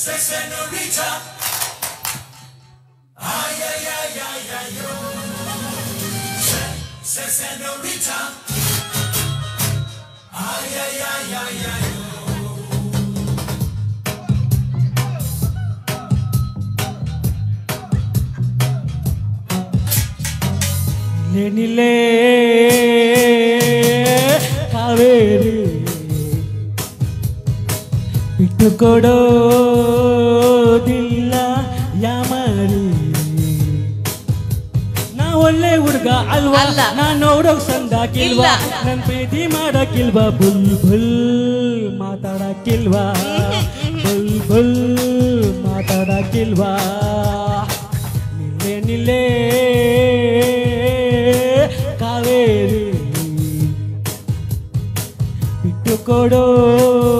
senorita. Ay, ay, ay, ay, ay, yo. Senorita. Ay, ay, ay, ay, ay, yo. ನಿಲೆ Kaveri ಬಿಟ್ಟುಕೊಡೋದಿಲ್ಲ ಯಾಮರಿ ನಾ ಒಳ್ಳೆ ಹುಡುಗ ಅಲ್ವಾ ನಾ ನೋಡೋಕ್ ಸಂದಾಕಿಲ್ವಾ ನನ್ ಪ್ರೀತಿ ಮಾಡಕ್ಕಿಲ್ವಾ ಬುಲ್ ಬುಲ್ ಮಾತಾಡಕ್ಕಿಲ್ವಾ ಬುಲ್ ಬುಲ್ ಮಾತಾಡಕ್ಕಿಲ್ವಾ ನಿಲೆ ನಿಲೆ ಕಾವೇರಿ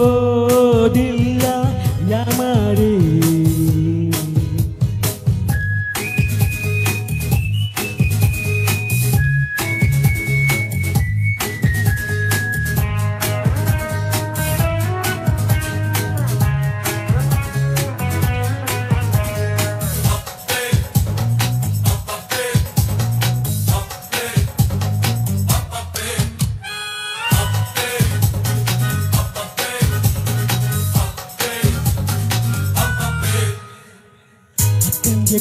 ಬಿಟ್ಟುಕೊಡೋದಿಲ್ಲ ಯಾಮರಿ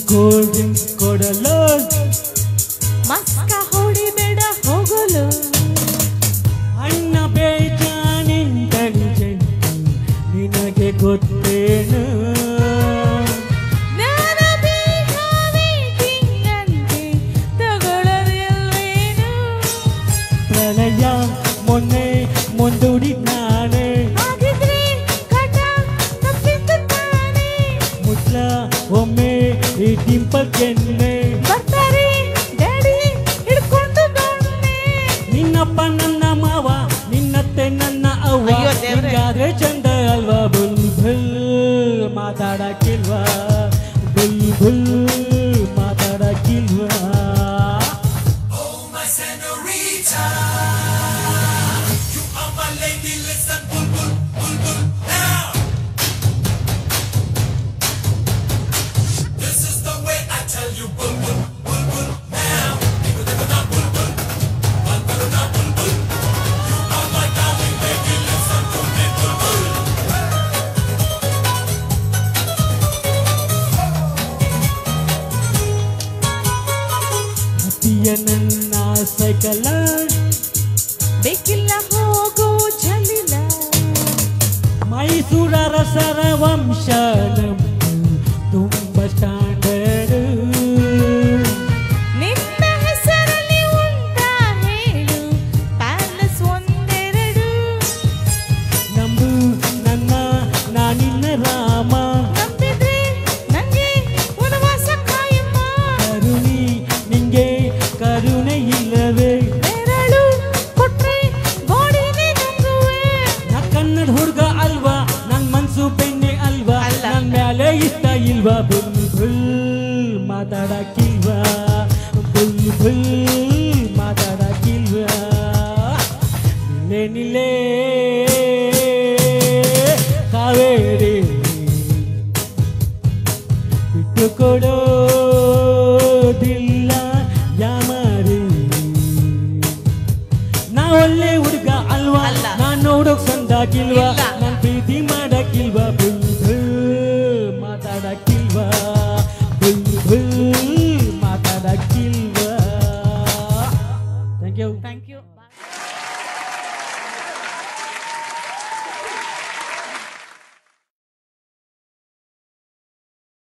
ಕೋಲ್ಡ್ ಡ್ರಿಂಕ್ಸ್ ಕೊಡಲು ಮಸ್ಕ ಹೊಡಿಬೇಡ ಹೋಗಲು ಅಣ್ಣ ಬೇಜಾನಿಂಟೆಲಿಜೆಂಟ್ ನಿನಗೆ ಗೊತ್ತೇನು ನಾನು ಬೇಗ ವೇಟಿಂಗ್ ಅಂತೆ ತಗೊಳ್ಳೋದಿಲ್ವೇನು ಪ್ರಳಯ ಮೊನ್ನೆ ಮುಂದೂಡಿ ನಾನೇ ಹಾಗಿದ್ರೆ ಕಟ ತಪ್ಪಿತ್ತು ತಾನೇ ಮುಟ್ಲ ಒಮ್ಮೆ ಈ ಟಿಂಪಲ್ ಕೆನ್ನೆ ಬರ್ತಾರೆ ಡ್ಯಾಡಿ ಹಿಡ್ಕೊಂಡು ಬನ್ನಿ ನಿನ್ನಪ್ಪ ನನ್ನ ಮಾವ ನಿನ್ನತ್ತೆ ನನ್ನ ಅವ್ವ ಅಯ್ಯೋ ದೇವ್ರೇ. ಹಿಂಗಾದ್ರೆ ಚಂದ ಅಲ್ವಾ ಬುಲ್ ಬುಲ್ ಮಾತಾಡಕ್ಕಿಲ್ವಾ ಬುಲ್ ಬುಲ್ ಮಾತಾಡಕ್ಕಿಲ್ವಾ Oh, my senorita. You are my lady. Listen, bull, bull, bull, bull. Now. This is the way I tell you, bull, bull, bull, bull. Now. Bull, bull, bull, bull, bull, bull. You are my darling lady. Listen to me, bull, bull. ಅತಿಯ ನನ್ನ cycle ಬೇಕಿಲ್ಲ ಹೋಗೋ ಚಲಿಲ ಮೈಸೂರ ರಸರ ವಂಶ ನಮ್ದು ತುಂಬ standard ನಿನ್ನ ಹೆಸರಲ್ಲಿ ಉಂಟಾ ಹೇಳು ಪ್ಯಾಲೇಸ್ ಒಂದೆರಡು ನಂಬು ನನ್ನ ನಾನಿನ್ನ ರಾಮ ನಂಬಿದ್ರೆ ನಂಗೆ ವನವಾಸ ಕಾಯಮ್ಮ ಕರುಣಿ ನಿಂಗೆ ಕರುಣೆ ಇಲ್ಲವೇ ಬೆರಳು ಕೊಟ್ರೆ ಗೋಡಿನೇ ನುಂಗುವೆ ನಾ ಕನ್ನಡ ಹುಡುಗ ಅಲ್ವಾ ನನ್ ಮನ್ಸು ಬೆಣ್ಣೆ ಅಲ್ವಾ ಅಲ್ಲ. ನನ್ ಮೇಲೆ ಇಷ್ಟ ಇಲ್ವಾ ಬುಲ್ ಬುಲ್ ಮಾತಾಡಕ್ಕಿಲ್ವಾ ಬುಲ್ ಬುಲ್ ಮಾತಾಡಕ್ಕಿಲ್ವಾ ನಿಲೆ ನಿಲೆ ಕಾವೇರಿ ಬಿಟ್ಟುಕೊಡೋದಿಲ್ಲ ಯಾಮರಿ ನಾ ಒಳ್ಳೆ ಹುಡುಗ ಅಲ್ವಾ ಅಲ್ಲ. ನಾ ನೋಡೋಕ್ ಸಂದಾಕಿಲ್ವಾ ಇಲ್ಲ. ನನ್ ಪ್ರೀತಿ ಮಾಡಕ್ಕಿಲ್ವಾ